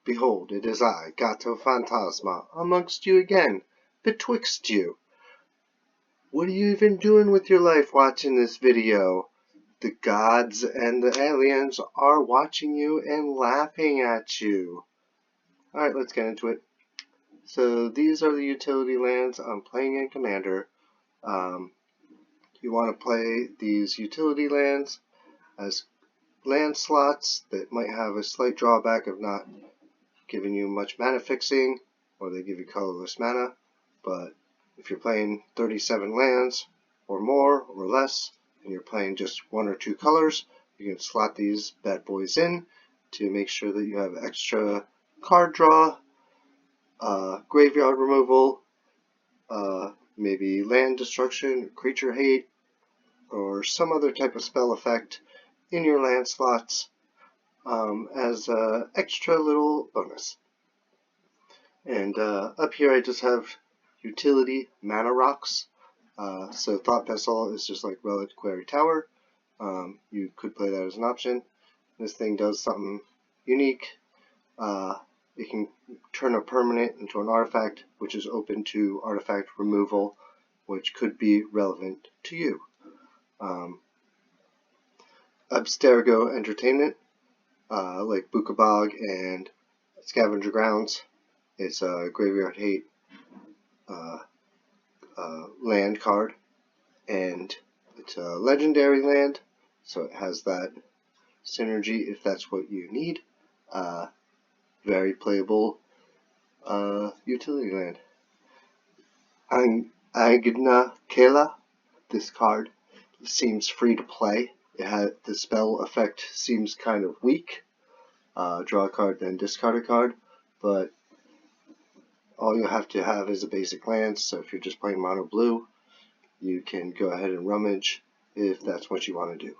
Behold, it is I, Gato Phantasma, amongst you again, betwixt you. What are you even doing with your life watching this video? The gods and the aliens are watching you and laughing at you. Alright, let's get into it. So these are the utility lands I'm playing in Commander. You want to play these utility lands as land slots that might have a slight drawback of not giving you much mana fixing, or they give you colorless mana. But if you're playing 37 lands or more or less, and you're playing just one or two colors, you can slot these bad boys in to make sure that you have extra card draw, graveyard removal, maybe land destruction, creature hate, or some other type of spell effect in your land slots as an extra little bonus. And up here I just have utility mana rocks. So Thought Vessel is just like Reliquary Tower. You could play that as an option. This thing does something unique. It can turn a permanent into an artifact, which is open to artifact removal, which could be relevant to you. Abstergo Entertainment, like Bookabog and Scavenger Grounds. It's a Graveyard Hate land card, and it's a legendary land, so it has that synergy if that's what you need. Very playable utility land. Agna Kela, this card seems free to play. The spell effect seems kind of weak. Draw a card, then discard a card, but all you have to have is a basic land, so if you're just playing mono blue, you can go ahead and rummage if that's what you want to do.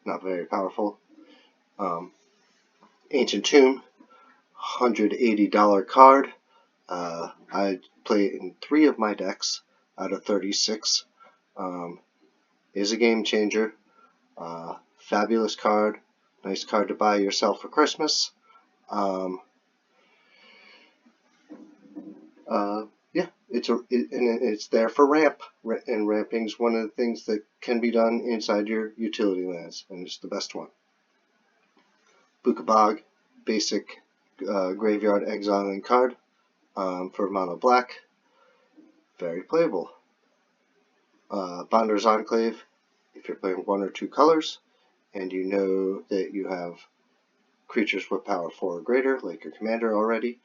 Not very powerful. Ancient Tomb, $180 card. I play it in 3 of my decks out of 36. Is a game changer. Fabulous card. Nice card to buy yourself for Christmas. Yeah, it's there for ramp, and ramping is one of the things that can be done inside your utility lands, and it's the best one. Bookabog, basic graveyard exiling card for mono black, very playable. Bonder's Enclave, if you're playing 1 or 2 colors, and you know that you have creatures with power 4 or greater, like your commander already,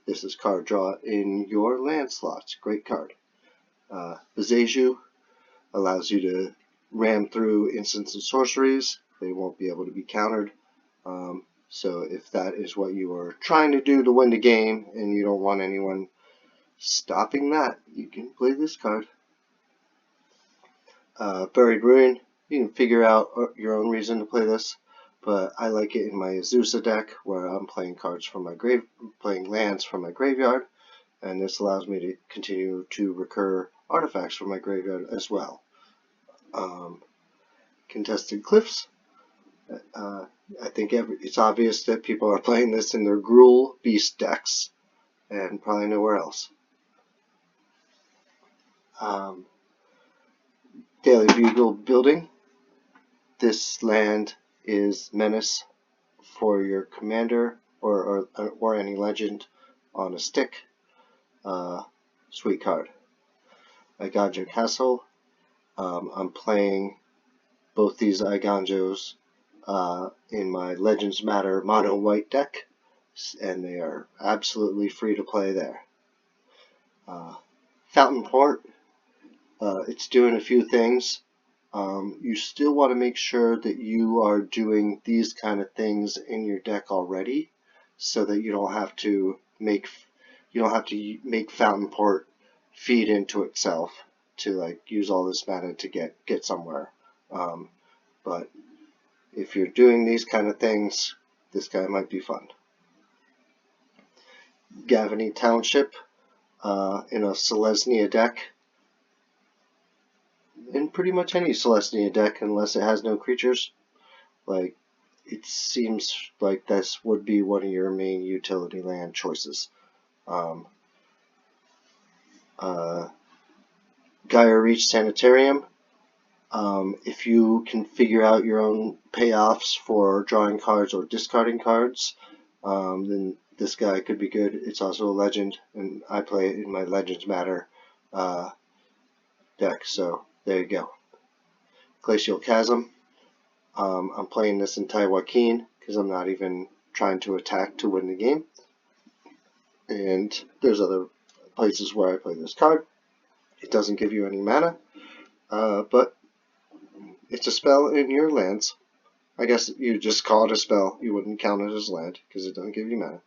this is card draw in your land slots. Great card. Bezeju allows you to ram through instants and sorceries. They won't be able to be countered. So if that is what you are trying to do to win the game and you don't want anyone stopping that, you can play this card. Buried Ruin, you can figure out your own reason to play this, but I like it in my Azusa deck where I'm playing lands from my graveyard, and this allows me to continue to recur artifacts from my graveyard as well. Contested Cliffs. I think it's obvious that people are playing this in their Gruul Beast decks, and probably nowhere else. Daily Bugle Building. This land is Menace for your commander or any legend on a stick. Sweet card. Eiganjo Castle. I'm playing both these Eiganjos in my Legends Matter mono white deck, and they are absolutely free to play there. Fountain Port. It's doing a few things. You still want to make sure that you are doing these kind of things in your deck already, so that you don't have to make Fountain Port feed into itself to use all this mana to get somewhere. But if you're doing these kind of things, this guy might be fun. Gavany Township in a Selesnya deck. In pretty much any Selesnya deck, unless it has no creatures. Like it seems like this would be one of your main utility land choices. Gaia Reach Sanitarium. If you can figure out your own payoffs for drawing cards or discarding cards, then this guy could be good. It's also a legend, and I play it in my Legends Matter deck, so there you go. Glacial Chasm. I'm playing this in Tai Joaquin because I'm not even trying to attack to win the game. And there's other places where I play this card. It doesn't give you any mana, but it's a spell in your lands. I guess you just call it a spell. You wouldn't count it as land because it doesn't give you mana.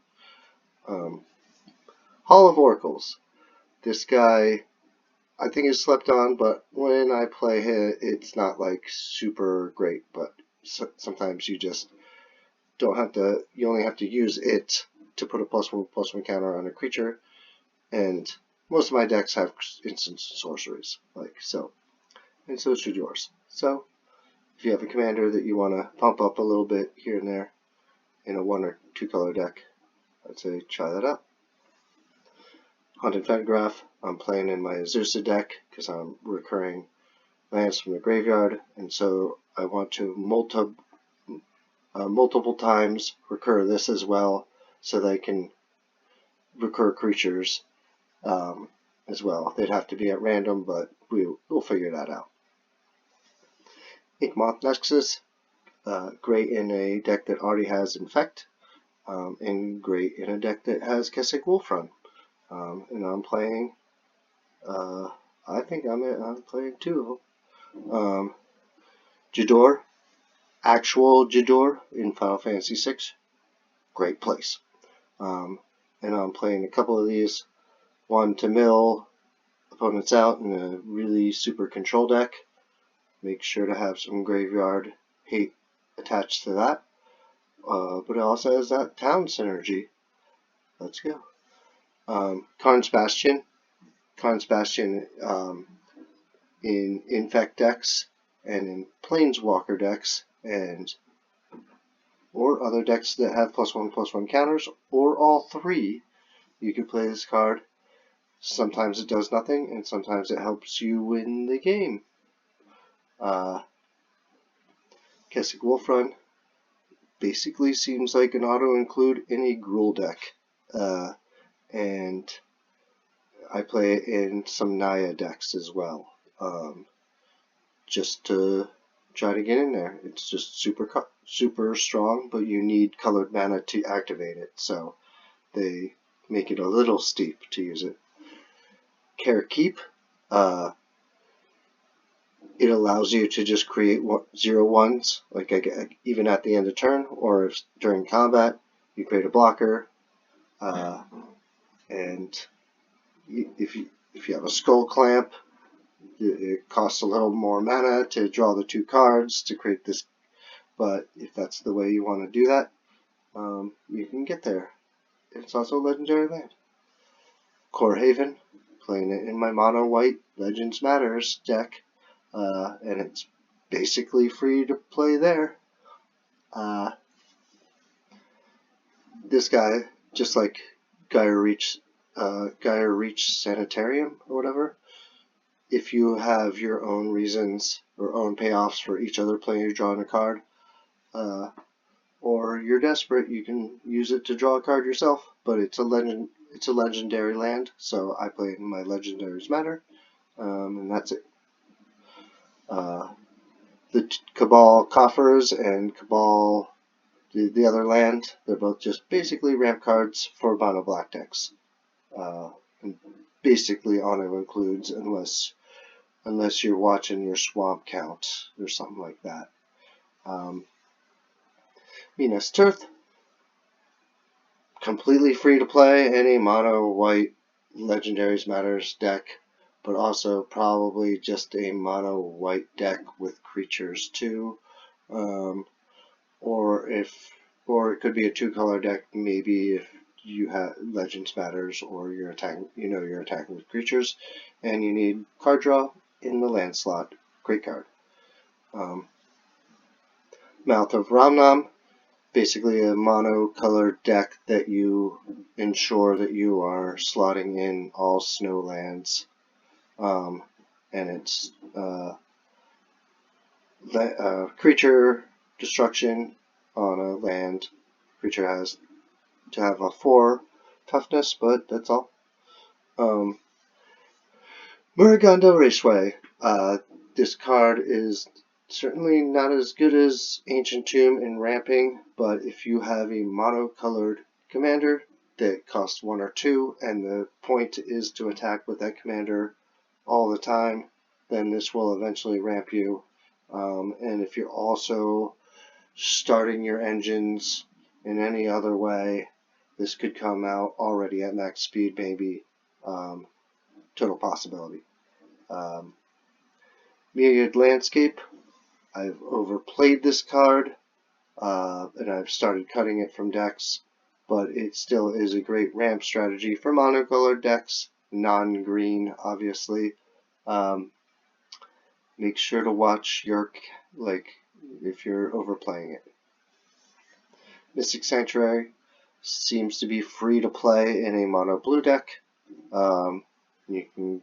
Hall of Oracles. This guy, I think, is slept on, but when I play it, it's not like super great. But sometimes you just don't have to. You only have to use it to put a +1/+1 counter on a creature, and most of my decks have instant sorceries, like so, and so should yours. So, if you have a commander that you want to pump up a little bit here and there in a 1 or 2 color deck, I'd say try that out. Haunted Photograph. I'm playing in my Azusa deck because I'm recurring lands from the graveyard, and so I want to multiple times recur this as well, so they can recur creatures as well. They'd have to be at random, but we'll figure that out. Inkmoth Nexus, great in a deck that already has Infect, and great in a deck that has Kessig Wolfrun. And I'm playing, I think I'm playing 2 of them. Jador, actual Jador in Final Fantasy VI, great place. And I'm playing a couple of these, one to mill opponents out in a really super control deck. Make sure to have some graveyard hate attached to that. But it also has that town synergy. Let's go. Karn's Bastion. Karn's Bastion in Infect decks and in Planeswalker decks or other decks that have +1/+1 counters, or all 3, you could play this card. Sometimes it does nothing, and sometimes it helps you win the game. Kessig Wolfrun basically seems like an auto-include in a Gruul deck. And I play it in some Naya decks as well, just to try to get in there. It's just super strong, but you need colored mana to activate it, so they make it a little steep to use it. Care Keep, it allows you to just create 0/1s, like even at the end of turn, or if during combat you create a blocker, and if you have a Skull Clamp, it costs a little more mana to draw the 2 cards to create this, but if that's the way you want to do that, you can get there. It's also a legendary land. Core Haven, playing it in my mono white Legends Matters deck, and it's basically free to play there. This guy, just like Gaia Reach Sanitarium or whatever, if you have your own reasons or own payoffs for each other player drawing a card, or you're desperate, you can use it to draw a card yourself. But it's a legendary land, so I play it in my Legendaries Matter, and that's it. The Cabal Coffers and Cabal, the other land, they're both just basically ramp cards for mono black decks, and basically auto includes unless you're watching your swamp count or something like that. Minas Tirith, completely free to play any mono white Legendaries Matters deck, but also probably just a mono white deck with creatures too, or it could be a 2-color deck, maybe if you have Legends Matters or you're attacking with creatures and you need card draw in the land slot. Great card. Mouth of Ramnam, basically a mono-colored deck that you ensure that you are slotting in all snow lands. And it's creature destruction on a land. Creature has to have a 4 toughness, but that's all. Murugando Raceway. This card is certainly not as good as Ancient Tomb in ramping, but if you have a mono-colored commander that costs 1 or 2, and the point is to attack with that commander all the time, then this will eventually ramp you. And if you're also starting your engines in any other way, this could come out already at max speed, maybe. Total possibility. Myriad Landscape. I've overplayed this card, and I've started cutting it from decks, but it still is a great ramp strategy for monocolored decks, non-green, obviously. Make sure to watch your, if you're overplaying it. Mystic Sanctuary seems to be free to play in a mono blue deck. You can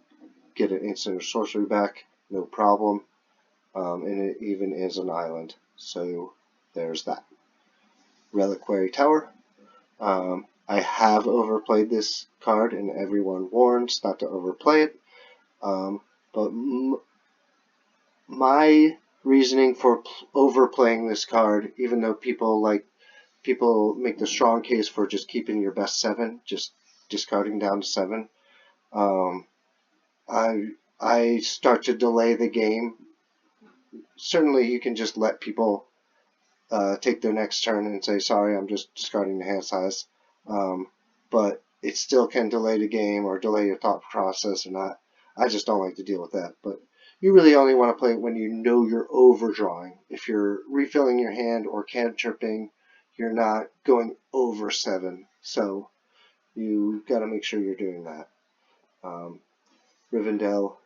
get an instant or sorcery back, no problem. And it even is an island, so there's that. Reliquary Tower. I have overplayed this card, and everyone warns not to overplay it. But my reasoning for overplaying this card, even though people make the strong case for just keeping your best 7, just discarding down to 7, I start to delay the game. Certainly, you can just let people take their next turn and say, sorry, I'm just discarding the hand size. But it still can delay the game or delay your thought process, and I just don't like to deal with that. But you really only want to play it when you know you're overdrawing. If you're refilling your hand or cantripping, you're not going over 7. So you got to make sure you're doing that. Rivendell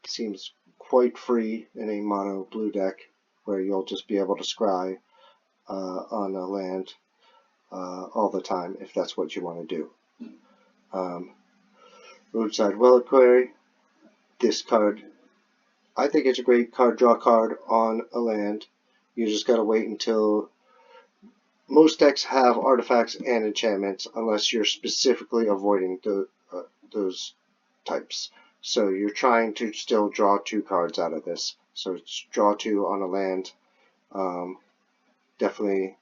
seems quite free in a mono blue deck, where you'll just be able to scry on a land all the time if that's what you want to do. Roadside Reliquary. This card, I think it's a great card draw card on a land. You just gotta wait until most decks have artifacts and enchantments, unless you're specifically avoiding those types. So you're trying to still draw 2 cards out of this. So it's draw 2 on a land. Definitely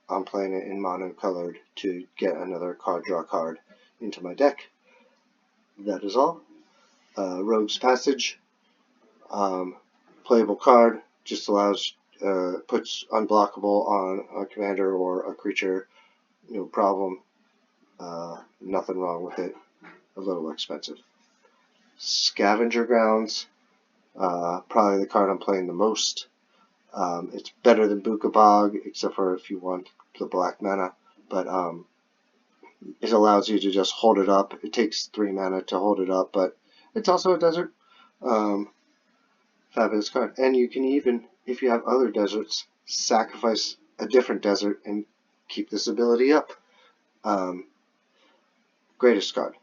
I'm playing it in mono-colored to get another card draw card into my deck. That is all. Rogue's Passage. Playable card. Just allows, puts unblockable on a commander or a creature. No problem. Nothing wrong with it. A little expensive. Scavenger Grounds. Probably the card I'm playing the most. It's better than Bukabog, except for if you want the black mana, but it allows you to just hold it up. It takes 3 mana to hold it up, but it's also a desert. Fabulous card. And you can even, if you have other deserts, sacrifice a different desert and keep this ability up. Greatest card.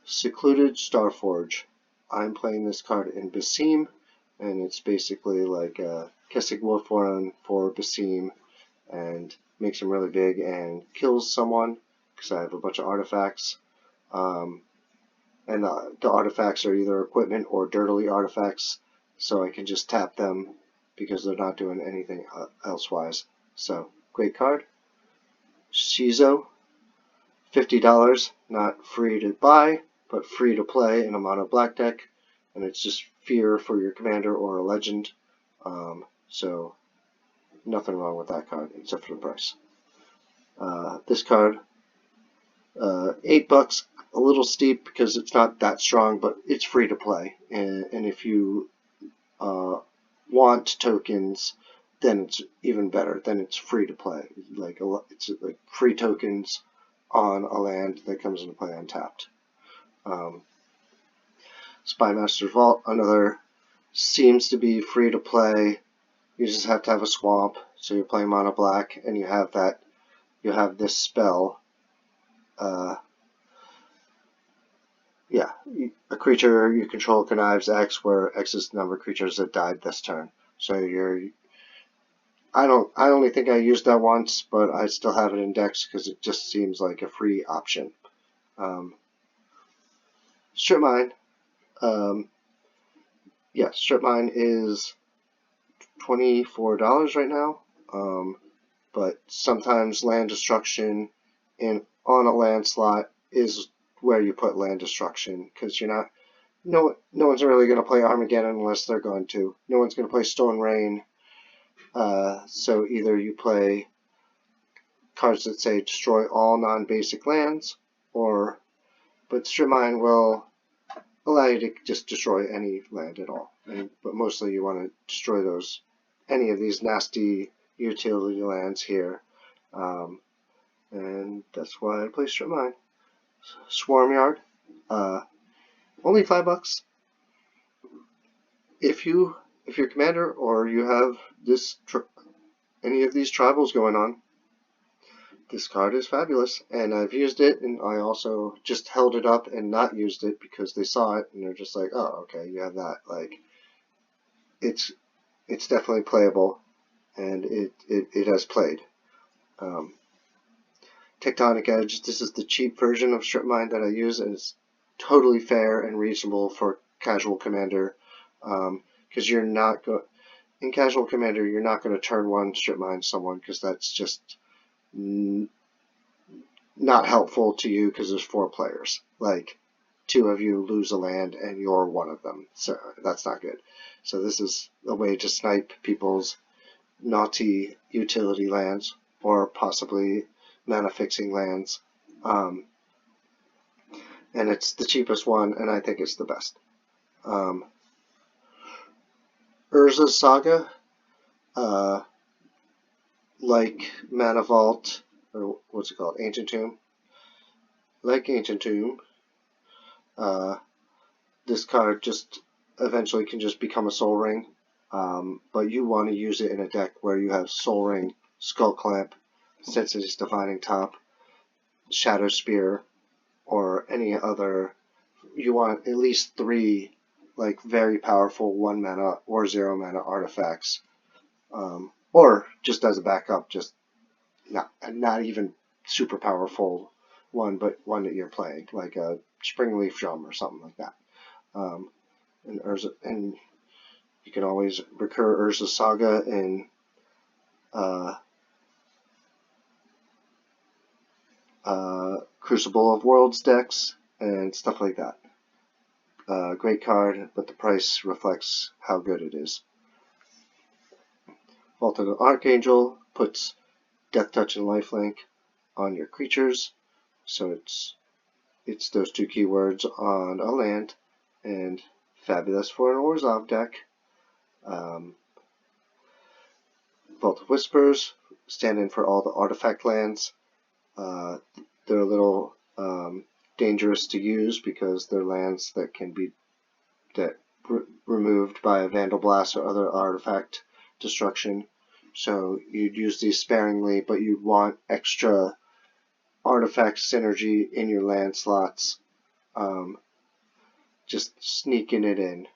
Secluded Starforge. I'm playing this card in Basim, and it's basically like a Kessig Wolfhorn for Basim, and makes him really big and kills someone, because I have a bunch of artifacts. And the artifacts are either equipment or dirtily artifacts, so I can just tap them because they're not doing anything elsewise. So, great card. Shizo, $50, not free to buy, but free to play in a mono black deck, and it's just fear for your commander or a legend. So nothing wrong with that card except for the price. This card, $8, a little steep because it's not that strong, but it's free to play. And if you want tokens, then it's even better. Then it's free to play. It's like free tokens on a land that comes into play untapped. Spymaster's Vault, another, seems to be free to play. You just have to have a swamp, so you're playing mono black, and you have this spell. Yeah, a creature you control connives X, where X is the number of creatures that died this turn. So I only think I used that once, but I still have it in decks because it just seems like a free option. Strip Mine. Yeah, Strip Mine is $24 right now. But sometimes land destruction on a land slot is where you put land destruction, because no one's really going to play Armageddon unless they're going to. No one's going to play Stone Rain. So either you play cards that say destroy all non-basic lands, but Strip Mine will allow you to just destroy any land at all. But mostly you want to destroy any of these nasty utility lands here. And that's why I play Strip Mine. Swarm Yard, only $5. If you're commander or you have any of these tribals going on, this card is fabulous, and I've used it, and I also just held it up and not used it because they saw it and they're just like, oh, okay, you have that. Like, it's definitely playable, and it has played. Tectonic Edge, this is the cheap version of Strip Mine that I use, and it's totally fair and reasonable for casual commander, because in casual commander you're not going to turn one Strip Mine someone, because that's just not helpful to you, because there's 4 players. Like, 2 of you lose a land and you're one of them, so that's not good. So this is a way to snipe people's naughty utility lands, or possibly mana fixing lands, and it's the cheapest one, and I think it's the best. Urza's Saga, like Mana Vault, or what's it called, Ancient Tomb. Like Ancient Tomb, this card just eventually can just become a Soul Ring, but you want to use it in a deck where you have Soul Ring, Skull Clamp, Sensitive Defining Top, Shadow Spear, or any other. You want at least 3 like very powerful 1 mana or 0 mana artifacts, or just as a backup, just not even super powerful one, but one that you're playing, like a Springleaf Drum or something like that. And you can always recur Urza's Saga in Crucible of Worlds decks and stuff like that. Great card, but the price reflects how good it is. Vault of the Archangel puts Death Touch and Lifelink on your creatures, so it's those 2 keywords on a land, and fabulous for an Orzhov deck. Vault of Whispers stand in for all the artifact lands. They're a little dangerous to use because they're lands that can be removed by a Vandal Blast or other artifact destruction. So you'd use these sparingly, but you'd want extra artifact synergy in your land slots. Just sneaking it in,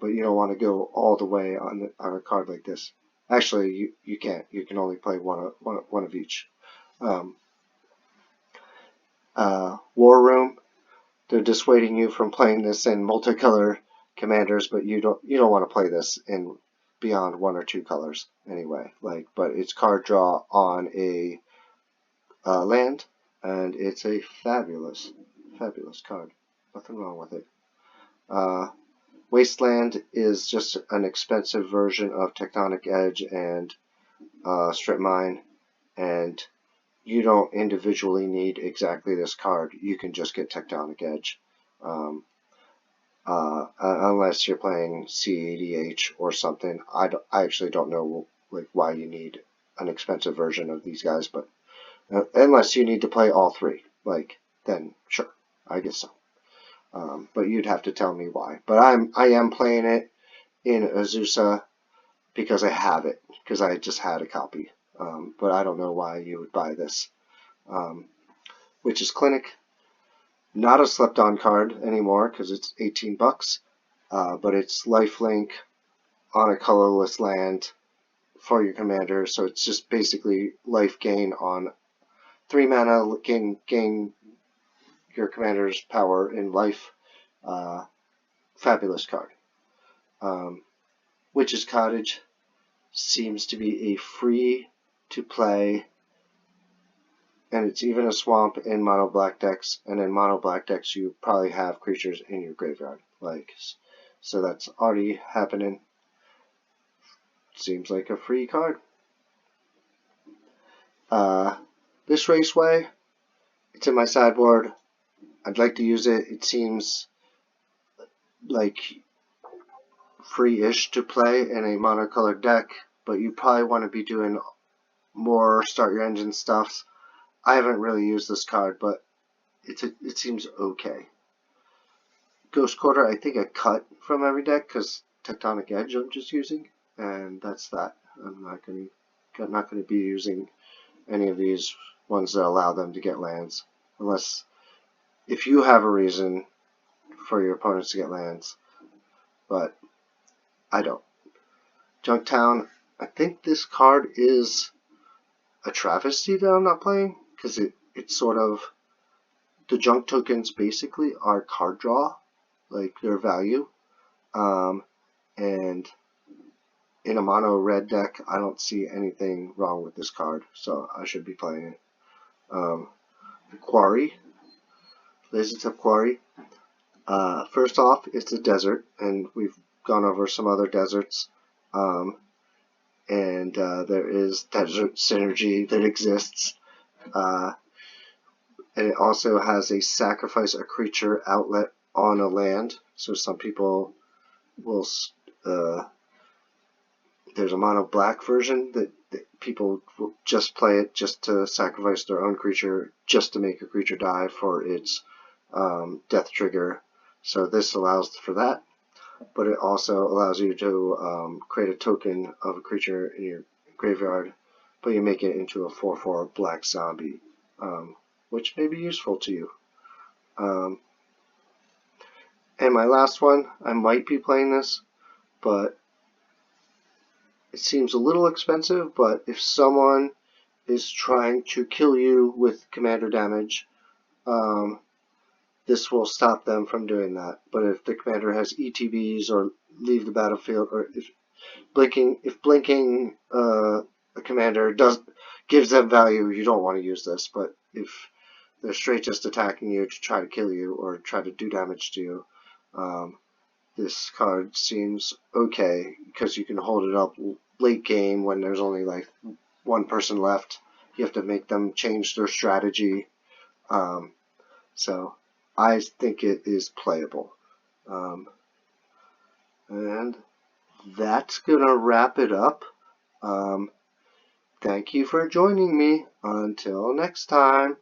but you don't want to go all the way on a card like this. Actually, you can't. You can only play one of each. War Room, they're dissuading you from playing this in multicolor commanders, but you don't want to play this in beyond 1 or 2 colors anyway. But it's card draw on a land, and it's a fabulous card. Nothing wrong with it. Wasteland is just an expensive version of Tectonic Edge and Strip Mine, and you don't individually need exactly this card. You can just get Tectonic Edge, unless you're playing C80H or something. I actually don't know why you need an expensive version of these guys, but unless you need to play all 3, then sure, I guess so. But you'd have to tell me why. But I am playing it in Azusa because I have it, because I just had a copy. But I don't know why you would buy this. Witch's Clinic, not a slept on card anymore because it's 18 bucks, but it's lifelink on a colorless land for your commander, so it's just basically life gain on 3 mana, gain your commander's power in life. Fabulous card. Witch's Cottage seems to be a free to play, and it's even a swamp in mono black decks, and in mono black decks you probably have creatures in your graveyard, so that's already happening. Seems like a free card. This Raceway, it's in my sideboard. I'd like to use it. It seems like free-ish to play in a monocolored deck, but you probably want to be doing more start your engine stuff. I haven't really used this card, but it seems okay. Ghost Quarter, I think I cut from every deck because Tectonic Edge I'm just using, and that's that. I'm not going to be using any of these ones that allow them to get lands, unless if you have a reason for your opponents to get lands, but I don't. Junktown, I think this card is a travesty that I'm not playing, because it's sort of, the junk tokens basically are card draw, like their value, and in a mono red deck I don't see anything wrong with this card, so I should be playing it. Quarry, Lasertip Quarry. First off, it's a desert, and we've gone over some other deserts, and there is desert synergy that exists, and it also has a sacrifice a creature outlet on a land, so some people will, there's a mono black version that people will just play it just to sacrifice their own creature, just to make a creature die for its death trigger. So this allows for that, but it also allows you to create a token of a creature in your graveyard, but you make it into a 4/4 black zombie, which may be useful to you. And my last one, I might be playing this, but it seems a little expensive, but if someone is trying to kill you with commander damage, this will stop them from doing that. But if the commander has ETBs or leave the battlefield, or if blinking a commander gives them value, you don't want to use this. But if they're straight just attacking you to try to kill you or try to do damage to you, this card seems okay, because you can hold it up late game when there's only like one person left. You have to make them change their strategy. So I think it is playable. And that's going to wrap it up. Thank you for joining me. Until next time.